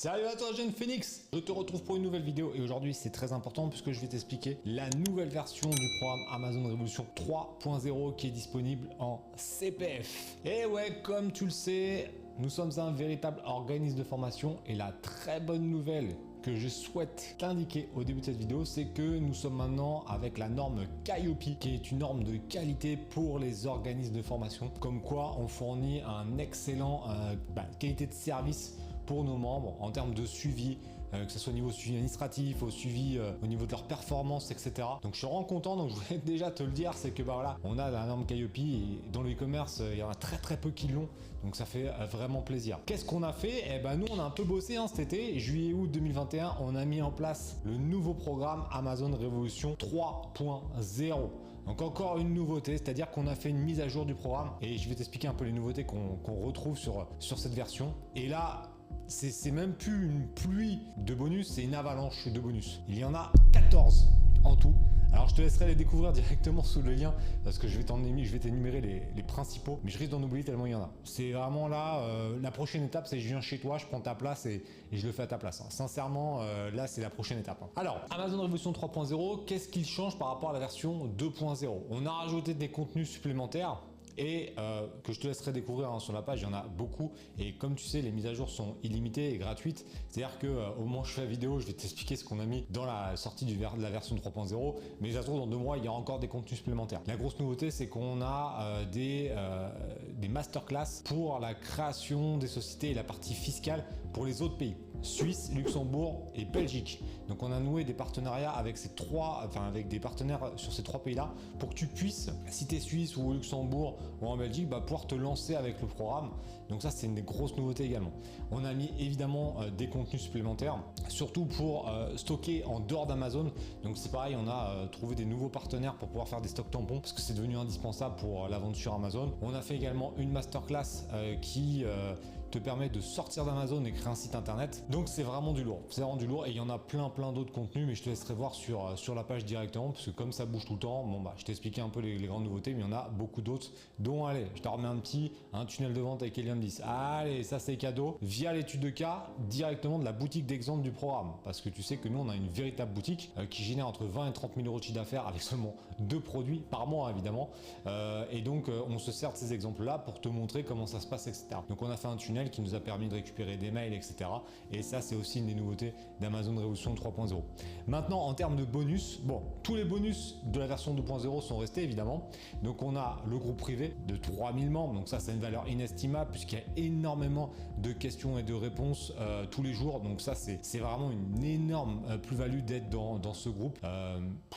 Salut à toi jeune Phoenix, je te retrouve pour une nouvelle vidéo et aujourd'hui c'est très important puisque je vais t'expliquer la nouvelle version du programme Amazon Révolution 3.0 qui est disponible en CPF. Et ouais, comme tu le sais, nous sommes un véritable organisme de formation et la très bonne nouvelle que je souhaite t'indiquer au début de cette vidéo, c'est que nous sommes maintenant avec la norme CAIOP, qui est une norme de qualité pour les organismes de formation, comme quoi on fournit un excellent qualité de service pour nos membres en termes de suivi, que ce soit au niveau suivi administratif, au suivi au niveau de leur performance, etc. Donc je suis vraiment content, donc je voulais déjà te le dire, c'est que voilà, on a la norme CAIOP et dans le e-commerce, il y en a très peu qui l'ont, donc ça fait vraiment plaisir. Qu'est-ce qu'on a fait? Eh ben nous on a un peu bossé cet été, juillet-août 2021, on a mis en place le nouveau programme Amazon Révolution 3.0. Donc encore une nouveauté, c'est-à-dire qu'on a fait une mise à jour du programme et je vais t'expliquer un peu les nouveautés qu'on retrouve sur cette version. Et là, c'est même plus une pluie de bonus, c'est une avalanche de bonus. Il y en a 14 en tout. Alors je te laisserai les découvrir directement sous le lien parce que je vais t'énumérer les principaux, mais je risque d'en oublier tellement il y en a. C'est vraiment là, la prochaine étape, c'est je viens chez toi, je prends ta place et je le fais à ta place. Sincèrement, là c'est la prochaine étape. Alors, Amazon Révolution 3.0, qu'est-ce qu'il change par rapport à la version 2.0? On a rajouté des contenus supplémentaires et que je te laisserai découvrir sur la page, il y en a beaucoup et comme tu sais les mises à jour sont illimitées et gratuites, c'est à dire que au moment où je fais la vidéo je vais t'expliquer ce qu'on a mis dans la sortie de la version 3.0, mais ça se trouve dans 2 mois il y a encore des contenus supplémentaires. La grosse nouveauté c'est qu'on a des masterclass pour la création des sociétés et la partie fiscale pour les autres pays, Suisse, Luxembourg et Belgique. Donc on a noué des partenariats avec avec des partenaires sur ces 3 pays-là pour que tu puisses, si tu es Suisse ou au Luxembourg ou en Belgique, pouvoir te lancer avec le programme. Donc ça c'est une des grosses nouveautés également. On a mis évidemment des contenus supplémentaires, surtout pour stocker en dehors d'Amazon. Donc c'est pareil, on a trouvé des nouveaux partenaires pour pouvoir faire des stocks tampons parce que c'est devenu indispensable pour la vente sur Amazon. On a fait également une masterclass qui te permet de sortir d'Amazon et créer un site internet. Donc c'est vraiment du lourd, c'est vraiment du lourd et il y en a plein d'autres contenus, mais je te laisserai voir sur la page directement parce que comme ça bouge tout le temps, je t'ai expliqué un peu les grandes nouveautés, mais il y en a beaucoup d'autres, dont allez, je te remets un tunnel de vente avec Elian 10. Allez, ça c'est cadeau, via l'étude de cas directement de la boutique d'exemple du programme, parce que tu sais que nous on a une véritable boutique qui génère entre 20 et 30 000 euros de chiffre d'affaires avec seulement 2 produits par mois évidemment, et donc on se sert de ces exemples là pour te montrer comment ça se passe, etc. Donc on a fait un tunnel qui nous a permis de récupérer des mails, etc. Et ça, c'est aussi une des nouveautés d'Amazon Révolution 3.0. Maintenant, en termes de bonus, tous les bonus de la version 2.0 sont restés évidemment. Donc on a le groupe privé de 3000 membres, donc ça c'est une valeur inestimable puisqu'il y a énormément de questions et de réponses tous les jours. Donc ça c'est vraiment une énorme plus-value d'être dans ce groupe.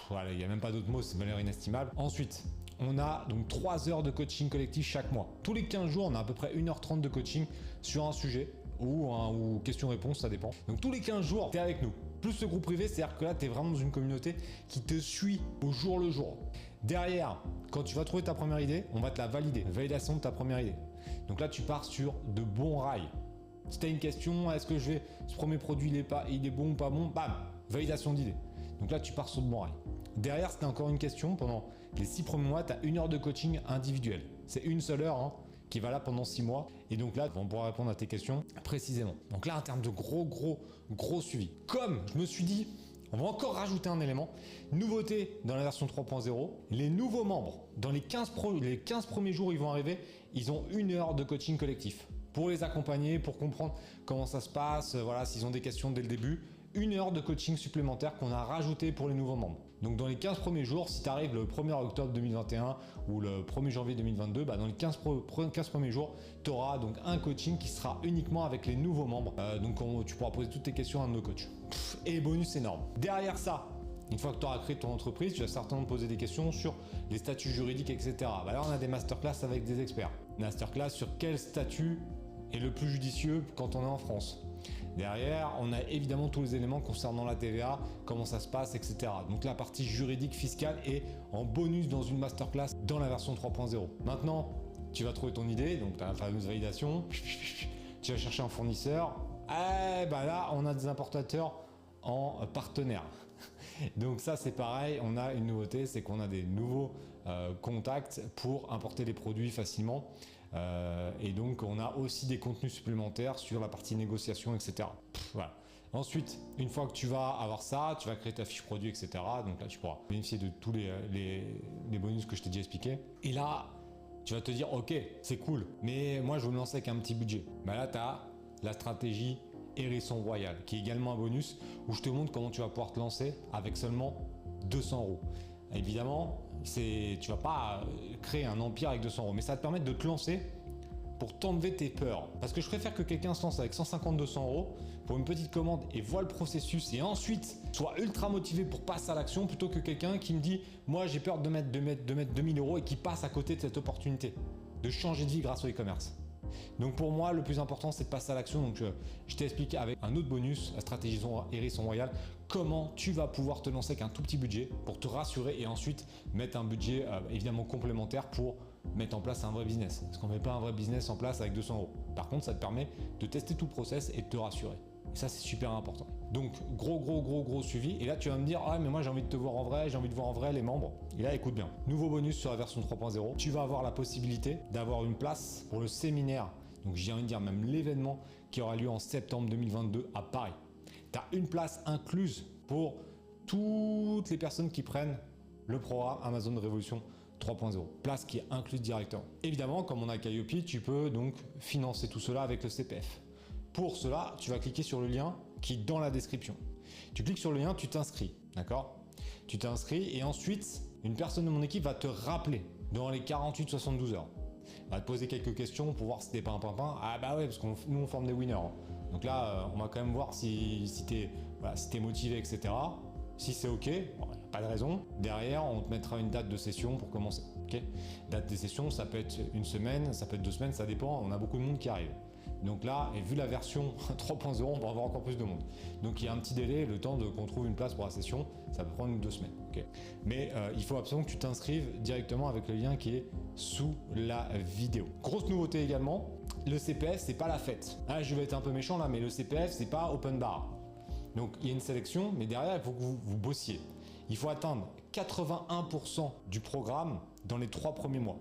Voilà, il n'y a même pas d'autres mots, c'est une valeur inestimable. Ensuite, on a donc 3 heures de coaching collectif chaque mois. Tous les 15 jours, on a à peu près 1h30 de coaching sur un sujet ou question-réponse, ça dépend. Donc tous les 15 jours, tu es avec nous. Plus ce groupe privé, c'est-à-dire que là, tu es vraiment dans une communauté qui te suit au jour le jour. Derrière, quand tu vas trouver ta première idée, on va te la valider. Validation de ta première idée. Donc là, tu pars sur de bons rails. Si tu as une question, est-ce que ce premier produit, il est bon ou pas bon, bam, validation d'idée. Donc là, tu pars sur de bons rails. Derrière, si tu as encore une question, pendant les 6 premiers mois, tu as 1 heure de coaching individuel. C'est une seule heure qui va là pendant 6 mois. Et donc là, on pourra répondre à tes questions précisément. Donc là, en termes de gros suivi. Comme je me suis dit, on va encore rajouter un élément. Nouveauté dans la version 3.0, les nouveaux membres, dans les 15 premiers jours, ils vont arriver, ils ont 1 heure de coaching collectif. Pour les accompagner, pour comprendre comment ça se passe, voilà, s'ils ont des questions dès le début. 1 heure de coaching supplémentaire qu'on a rajouté pour les nouveaux membres. Donc dans les 15 premiers jours, si tu arrives le 1er octobre 2021 ou le 1er janvier 2022, dans les 15 premiers jours, tu auras donc un coaching qui sera uniquement avec les nouveaux membres. Donc tu pourras poser toutes tes questions à un de nos coachs. Et bonus énorme. Derrière ça, une fois que tu auras créé ton entreprise, tu vas certainement te poser des questions sur les statuts juridiques, etc. Là, on a des masterclass avec des experts. Masterclass sur quel statut est le plus judicieux quand on est en France. Derrière, on a évidemment tous les éléments concernant la TVA, comment ça se passe, etc. Donc la partie juridique fiscale est en bonus dans une masterclass dans la version 3.0. Maintenant, tu vas trouver ton idée, donc tu as la fameuse validation, tu vas chercher un fournisseur, là on a des importateurs en partenaire. Donc ça c'est pareil, on a une nouveauté, c'est qu'on a des nouveaux contacts pour importer les produits facilement. Et donc on a aussi des contenus supplémentaires sur la partie négociation, etc. Voilà. Ensuite, une fois que tu vas avoir ça, tu vas créer ta fiche produit, etc. Donc là, tu pourras bénéficier de tous les bonus que je t'ai déjà expliqué. Et là, tu vas te dire, ok, c'est cool, mais moi, je veux me lancer avec un petit budget. Bah là, tu as la stratégie Hérisson Royal, qui est également un bonus où je te montre comment tu vas pouvoir te lancer avec seulement 200 €. Évidemment, tu vas pas créer un empire avec 200 €, mais ça va te permettre de te lancer pour t'enlever tes peurs. Parce que je préfère que quelqu'un se lance avec 150-200 € pour une petite commande et voit le processus et ensuite soit ultra motivé pour passer à l'action plutôt que quelqu'un qui me dit moi j'ai peur de mettre 2000 € et qui passe à côté de cette opportunité de changer de vie grâce au e-commerce. Donc pour moi le plus important c'est de passer à l'action. Donc je t'explique avec un autre bonus, la stratégie Hérisson Royal, comment tu vas pouvoir te lancer avec un tout petit budget pour te rassurer et ensuite mettre un budget évidemment complémentaire pour mettre en place un vrai business. Parce qu'on ne met pas un vrai business en place avec 200 €. Par contre, ça te permet de tester tout le process et de te rassurer. Et ça, c'est super important. Donc, gros suivi. Et là, tu vas me dire, ah, mais moi, j'ai envie de te voir en vrai, j'ai envie de voir en vrai les membres. Et là, écoute bien. Nouveau bonus sur la version 3.0. Tu vas avoir la possibilité d'avoir une place pour le séminaire. Donc, j'ai envie de dire même l'événement qui aura lieu en septembre 2022 à Paris. Tu as une place incluse pour toutes les personnes qui prennent le programme Amazon Révolution 3.0, place qui est incluse directement. Évidemment, comme on a Calliope, tu peux donc financer tout cela avec le CPF. Pour cela, tu vas cliquer sur le lien qui est dans la description. Tu cliques sur le lien, tu t'inscris, d'accord? Tu t'inscris et ensuite, une personne de mon équipe va te rappeler dans les 48-72 heures. Elle va te poser quelques questions pour voir si t'es pas un pimpin. Ah bah ouais, parce que nous on forme des winners. Hein. Donc là, on va quand même voir si t'es motivé, etc. Si c'est ok, bon, pas de raison. Derrière, on te mettra une date de session pour commencer. Okay, date de session, ça peut être une semaine, ça peut être 2 semaines, ça dépend. On a beaucoup de monde qui arrive. Donc là, et vu la version 3.0, on va avoir encore plus de monde. Donc il y a un petit délai, le temps qu'on trouve une place pour la session, ça peut prendre 2 semaines. Okay, mais il faut absolument que tu t'inscrives directement avec le lien qui est sous la vidéo. Grosse nouveauté également, le CPF, c'est pas la fête. Ah, je vais être un peu méchant là, mais le CPF, c'est pas open bar. Donc il y a une sélection, mais derrière, il faut que vous bossiez. Il faut atteindre 81% du programme dans les 3 premiers mois.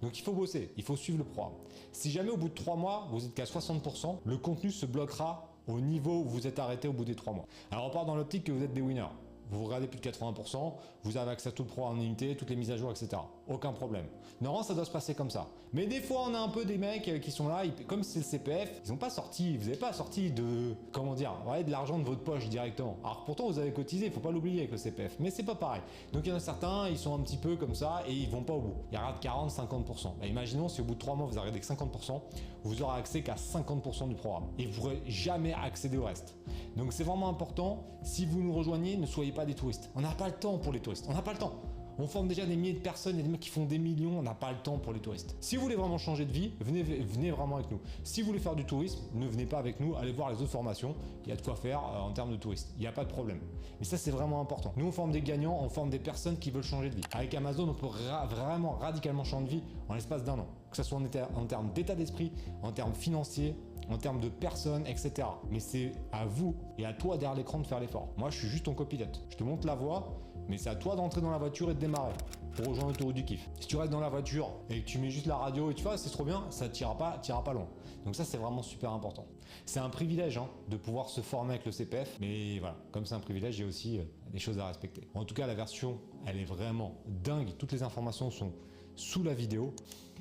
Donc il faut bosser, il faut suivre le programme. Si jamais au bout de 3 mois, vous êtes qu'à 60%, le contenu se bloquera au niveau où vous êtes arrêté au bout des 3 mois. Alors on part dans l'optique que vous êtes des winners. Vous regardez plus de 80%, vous avez accès à tout le programme en unité, toutes les mises à jour, etc. Aucun problème. Normalement, ça doit se passer comme ça. Mais des fois, on a un peu des mecs qui sont là, comme c'est le CPF, ils n'ont pas sorti, vous n'avez pas sorti de, comment dire, de l'argent de votre poche directement. Alors pourtant, vous avez cotisé, il ne faut pas l'oublier avec le CPF, mais c'est pas pareil. Donc il y en a certains, ils sont un petit peu comme ça et ils vont pas au bout. Ils ratent 40-50%. Bah, imaginons si au bout de 3 mois, vous arrêtez que 50%, vous aurez accès qu'à 50% du programme et vous pourrez jamais accéder au reste. Donc c'est vraiment important, si vous nous rejoignez, ne soyez pas des touristes. On n'a pas le temps pour les touristes, on n'a pas le temps. On forme déjà des milliers de personnes, il y a des mecs qui font des millions, on n'a pas le temps pour les touristes. Si vous voulez vraiment changer de vie, venez vraiment avec nous. Si vous voulez faire du tourisme, ne venez pas avec nous, allez voir les autres formations, il y a de quoi faire en termes de touristes, il n'y a pas de problème. Mais ça c'est vraiment important. Nous on forme des gagnants, on forme des personnes qui veulent changer de vie. Avec Amazon, on peut vraiment radicalement changer de vie en l'espace d'1 an. Que ce soit en termes d'état d'esprit, en termes financiers, en termes de personnes, etc. Mais c'est à vous et à toi derrière l'écran de faire l'effort. Moi je suis juste ton copilote, je te montre la voie, mais c'est à toi d'entrer dans la voiture et de démarrer pour rejoindre l'autoroute du kiff. Si tu restes dans la voiture et que tu mets juste la radio et tu vois, c'est trop bien, ça t'ira pas loin. Donc ça, c'est vraiment super important. C'est un privilège de pouvoir se former avec le CPF, mais voilà, comme c'est un privilège, il y a aussi des choses à respecter. En tout cas, la version, elle est vraiment dingue. Toutes les informations sont sous la vidéo.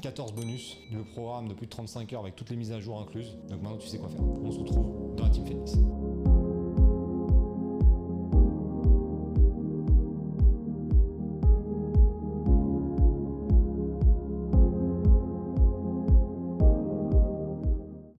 14 bonus, le programme de plus de 35 heures avec toutes les mises à jour incluses. Donc maintenant, tu sais quoi faire. On se retrouve dans la Team Phoenix.